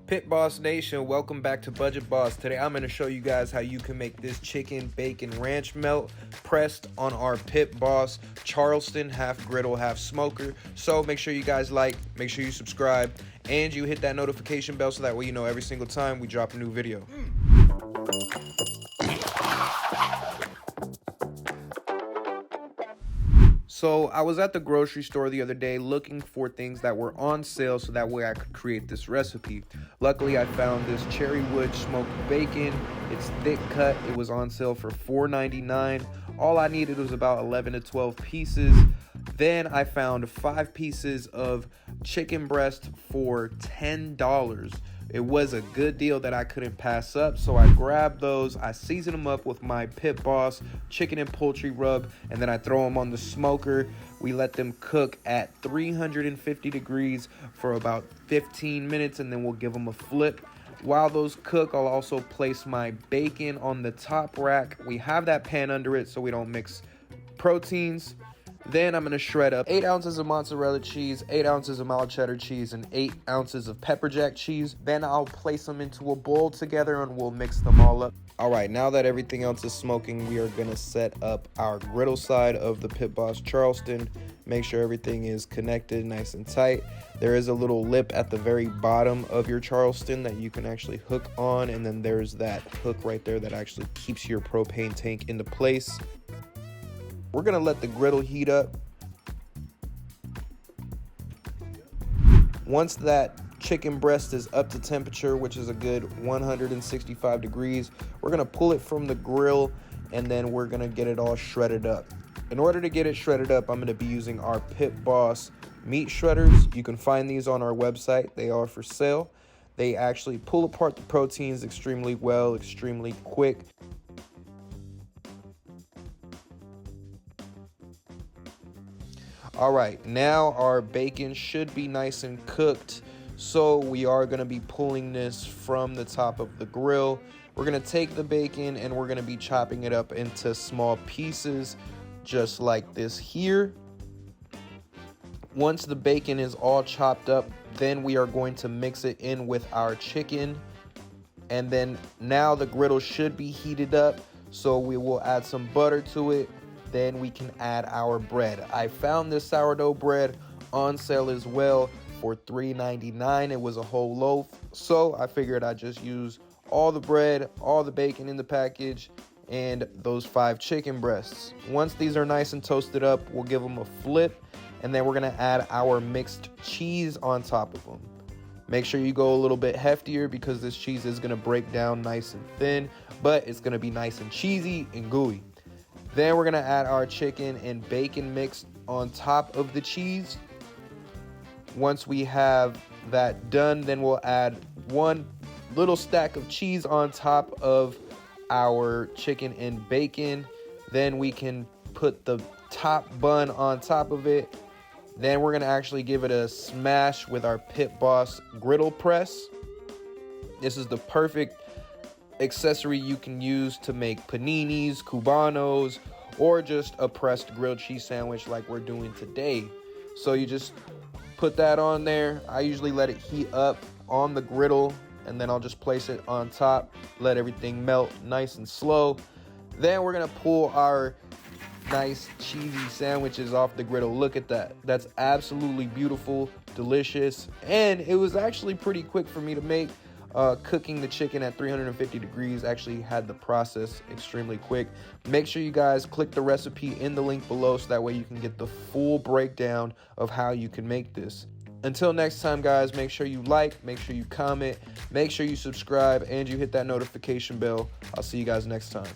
Pit Boss Nation, welcome back to Budget Boss. Today I'm going to show you guys how you can make this chicken bacon ranch melt pressed on our Pit Boss Charleston half griddle, half smoker. So make sure you guys like, make sure you subscribe, and you hit that notification bell so that way you know every single time we drop a new video. So I was at the grocery store the other day looking for things that were on sale so that way I could create this recipe. Luckily, I found this cherry wood smoked bacon. It's thick cut. It was on sale for $4.99. All I needed was about 11 to 12 pieces. Then I found 5 pieces of chicken breast for $10. It was a good deal that I couldn't pass up, so I grabbed those. I seasoned them up with my Pit Boss chicken and poultry rub, and then I throw them on the smoker. We let them cook at 350 degrees for about 15 minutes, and then we'll give them a flip. While those cook, I'll also place my bacon on the top rack. We have that pan under it so we don't mix proteins. Then I'm going to shred up 8 ounces of mozzarella cheese, 8 ounces of mild cheddar cheese, and 8 ounces of pepper jack cheese. Then I'll place them into a bowl together and we'll mix them all up. All right, now that everything else is smoking, we are going to set up our griddle side of the Pit Boss Charleston. Make sure everything is connected nice and tight. There is a little lip at the very bottom of your Charleston that you can actually hook on, and then there's that hook right there that actually keeps your propane tank into place. We're gonna let the griddle heat up. Once that chicken breast is up to temperature, which is a good 165 degrees, we're gonna pull it from the grill and then we're gonna get it all shredded up. In order to get it shredded up, I'm gonna be using our Pit Boss meat shredders. You can find these on our website. They are for sale. They actually pull apart the proteins extremely well, extremely quick. All right, now our bacon should be nice and cooked. So we are gonna be pulling this from the top of the grill. We're gonna take the bacon and we're gonna be chopping it up into small pieces, just like this here. Once the bacon is all chopped up, then we are going to mix it in with our chicken. And then now the griddle should be heated up, so we will add some butter to it. Then we can add our bread. I found this sourdough bread on sale as well for $3.99. It was a whole loaf, so I figured I'd just use all the bread, all the bacon in the package, and those 5 chicken breasts. Once these are nice and toasted up, we'll give them a flip, and then we're gonna add our mixed cheese on top of them. Make sure you go a little bit heftier because this cheese is gonna break down nice and thin, but it's gonna be nice and cheesy and gooey. Then we're gonna add our chicken and bacon mix on top of the cheese. Once we have that done, then we'll add 1 little stack of cheese on top of our chicken and bacon. Then we can put the top bun on top of it. Then we're gonna actually give it a smash with our Pit Boss griddle press. This is the perfect accessory you can use to make paninis, cubanos, or just a pressed grilled cheese sandwich like we're doing today. So you just put that on there. I usually let it heat up on the griddle and then I'll just place it on top, let everything melt nice and slow. Then we're gonna pull our nice cheesy sandwiches off the griddle. Look at that. That's absolutely beautiful, delicious, and it was actually pretty quick for me to make. Cooking the chicken at 350 degrees actually had the process extremely quick. Make sure you guys click the recipe in the link below so that way you can get the full breakdown of how you can make this. Until next time, guys, make sure you like, make sure you comment, make sure you subscribe, and you hit that notification bell. I'll see you guys next time.